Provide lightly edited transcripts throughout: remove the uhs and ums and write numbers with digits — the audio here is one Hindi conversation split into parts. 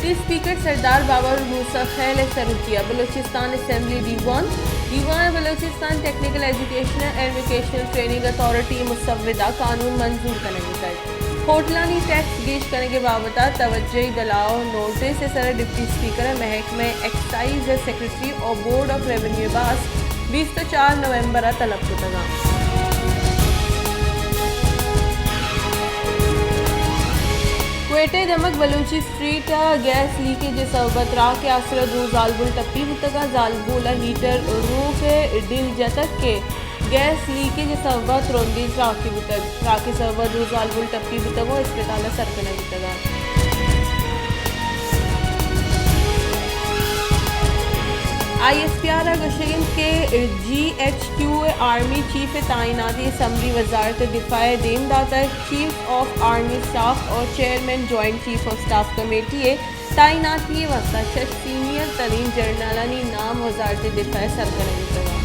डिप्टी स्पीकर सरदार बाबर मूसा खैल सरूकिया बलूचिस्तान असम्बली दीवान Balochistan technical educational and vocational training authority मुसव्विदा कानून मंजूर करने कर होटलानी टैक्स गेश करने के बाबत तवज्जो दलाओ नोटिस सर डिप्टी स्पीकर महकमे एक्साइज सेक्रेटरी और बोर्ड ऑफ रेवेन्यू बास 24 नवंबर तलब कुतगा क्वेटे दमक बलूची स्ट्रीट गैस लीकेज सबत रा के असर दू जालबुल टप्पी बुतगा जालबुल हीटर रूफ डिल जतक के गैस लीकेज सबत रोंदी राखी बुतग राखी सबत दू जालबुल टप्पी बुतगो अस्पताल सरकने बुतगा ISPR गुशगिन के GHQ आर्मी चीफ तैनाती असम्बली वजारत दिफा देमदाता चीफ ऑफ आर्मी स्टाफ और chairman joint chief of staff committee तैनाती वस्ता सीनियर तरीन जर्नलानी नाम वजारत दिफा सरकने बुतगा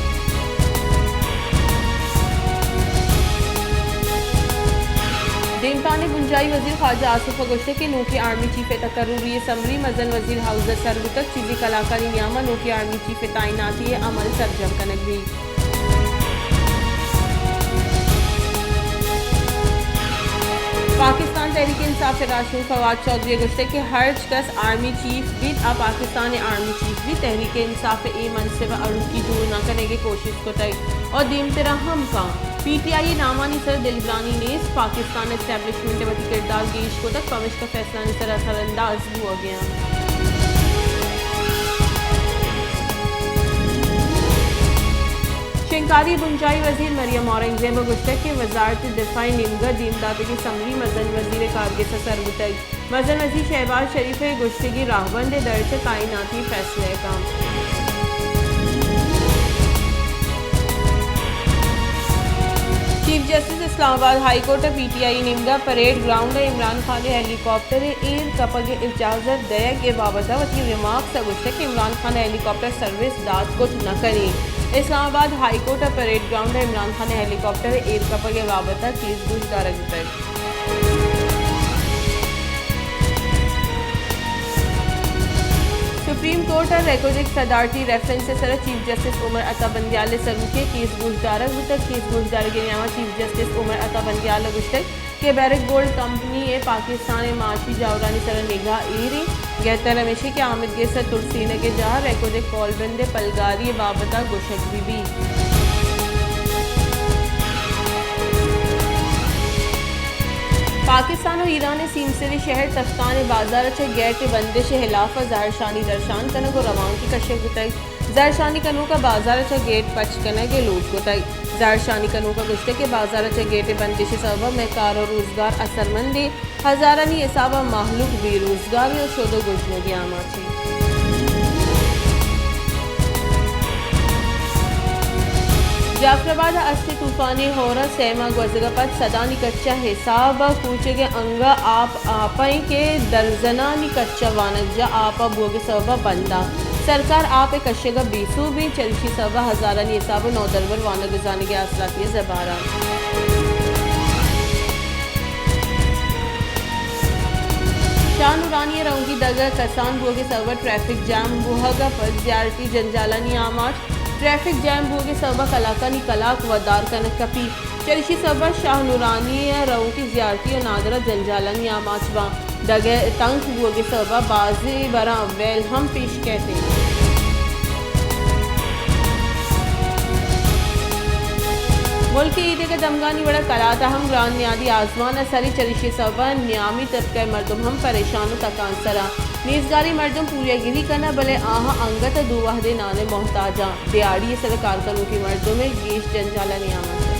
देमपानी गुंजाई वजीर ख्वाजा आसिफ गोश्ते के नूकी आर्मी चीफ तकर्रुरी असम्बली मजन वजीर हाउस सरबुतक चीजी कलाकारी नियामा नूकी आर्मी चीफ तैनाती अमल सरजम कनक भी पाकिस्तान तहरीक इंसाफ राशून फवाद चौधरी गोश्ते के हर कस आर्मी चीफ भी पाकिस्तान आर्मी चीफ भी तहरीक इंसाफ ए मनसिब अड़ूकी दूर न करने की कोशिश को तय और दीम तरह हम का PTI नामानी सर दिलबरानी ने पाकिस्तान एस्टैब्लिशमेंट वती किरदार गेश को तक पमिश का फैसला ने सर असरअंदाज हुआ गया शिंकारी गुंजाई वजीर मरियम औरंगजेब गुश्तक के वजारत दिफा निमगा दीमदाद की समरी मजन वजीर कारगिल सरबुतग मजन वजीर शहबाज शरीफ गुश्तगी राहबंद दर्ज तैनाती फैसले का chief justice Islamabad high court PTI निमगा parade ground Imran Khan helicopter air कपग इजाजत दया के बाबत वती रिमार्क्स गुश्तक इमरान खान हेलीकॉप्टर सर्विस दाद कुछ न करी Islamabad high court parade ground Imran Khan helicopter air कपग के बाबत केस गुजदारक तक सुप्रीम कोर्ट रेकोजिक सदारती रेफरेंस सर चीफ जस्टिस उमर अता बंदियाल सरूके केस गुजदारक बुतक केस गुजदारक के नामा चीफ जस्टिस उमर अता बंदियाल गुश्तक के बैरक गोल्ड कंपनी पाकिस्तान माशी जावरानी सर निगाह एरी गहतर रमेशी के आमिद के सर तुलसीने के जहाँ रेकोजिक कॉलबंद पलगारी बाबता गुशक भी पाकिस्तान और ईरान सीमसरी शहर तफ्तान बाजार गेट बंदिश हिलाफ जहरशानी दर्शान कनक और रवान की कशक गुतई जहरशानी कनू का बाजार गेट पच कनक लूट गुतई जहरशानी कनू का गुस्ते के बाजार गेट बंदिश सबा में कार और रोजगार असरमंदी हजारानी इसाबा माहलूक बेरोजगारी और शोदो गुजने की आमाची जाफराबाद अस्ति तूफानी होरा सेमा गुजरपत सदानी कच्चा हिसाब कूचे के अंगा आप आपई के दर्जनानी कच्चा वानजा आप बोगे सबा बंदा सरकार आप कशेगा बीसू भी चलशी सबा हजारानी हिसाब नौदरबर वाना गुजाने के आसराती जबारा शाह नूरानी रंगी दगा कसान बोगे सबा ट्रैफिक जाम बुहगा पर जियारती जंजालानी आमाश ट्रैफिक जैम भोगे सबा कलाकानी कलाक वदार कनक कपी चलशी सबा शाह नूरानी रऊ की जियारती और नादरा जंजालानी आमाचवा दगे तंग भोगे सबा बाजी बरा वेल हम पेश कहते मुल्क ईद का दमगानी बड़ा कराता हम ग्रान न्यादी आजमान सरी चलिशी सबा न्यामी तबका मर्दम हम परेशान तकांसरा नीजगारी मर्दम पूरिया गिरी करना भले आहा अंगत दुवाहदे नाने मोहताजा दियाड़ी सरकार कनू की मर्दों में गेश जंजाला नियामत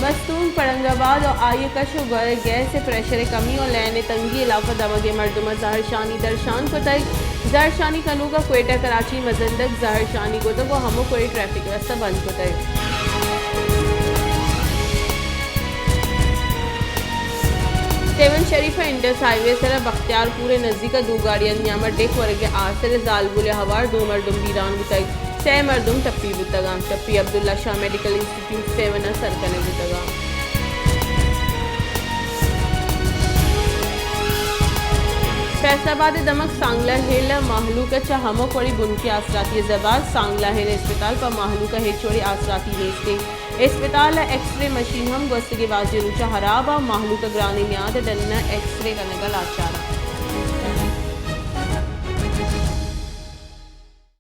मस्तून पड़ंगाबाद और आयकश गौर गैस से प्रेशर कमी और लैन तंगी इलाफा दमगे मर्दुम जहरशानी दर्शान को तय जहरशानी कनू का क्वेटा कराची मजंदक जहरशानी को तो वो हमो कोई ट्रैफिक रास्ता बंद को तय सेवन शरीफ इंडस हाईवे सर बख्तियारपुर नज़दीक दो गाड़ियां न्यामा डेक वर्गे आसर जालबुल हवार दो मर्दुम बीरान बुतई सह मर्दुम टप्पी बुतगा टप्पी Abdullah Shah medical institute seven सरकने बुतगा फैसलाबाद दमक सांगला हिल महलूक हमक वड़ी बुनकी आसराती जबाद सांगला हिल अस्पताल पर महलूक हेचोड़ी आसराती वेस्टे अस्पताल एक्सरे मशीन हम गोस्तगे बाजी रूचा हराबा महलूक ग्रानी म्याद डन्न एक्सरे कनगल आचारा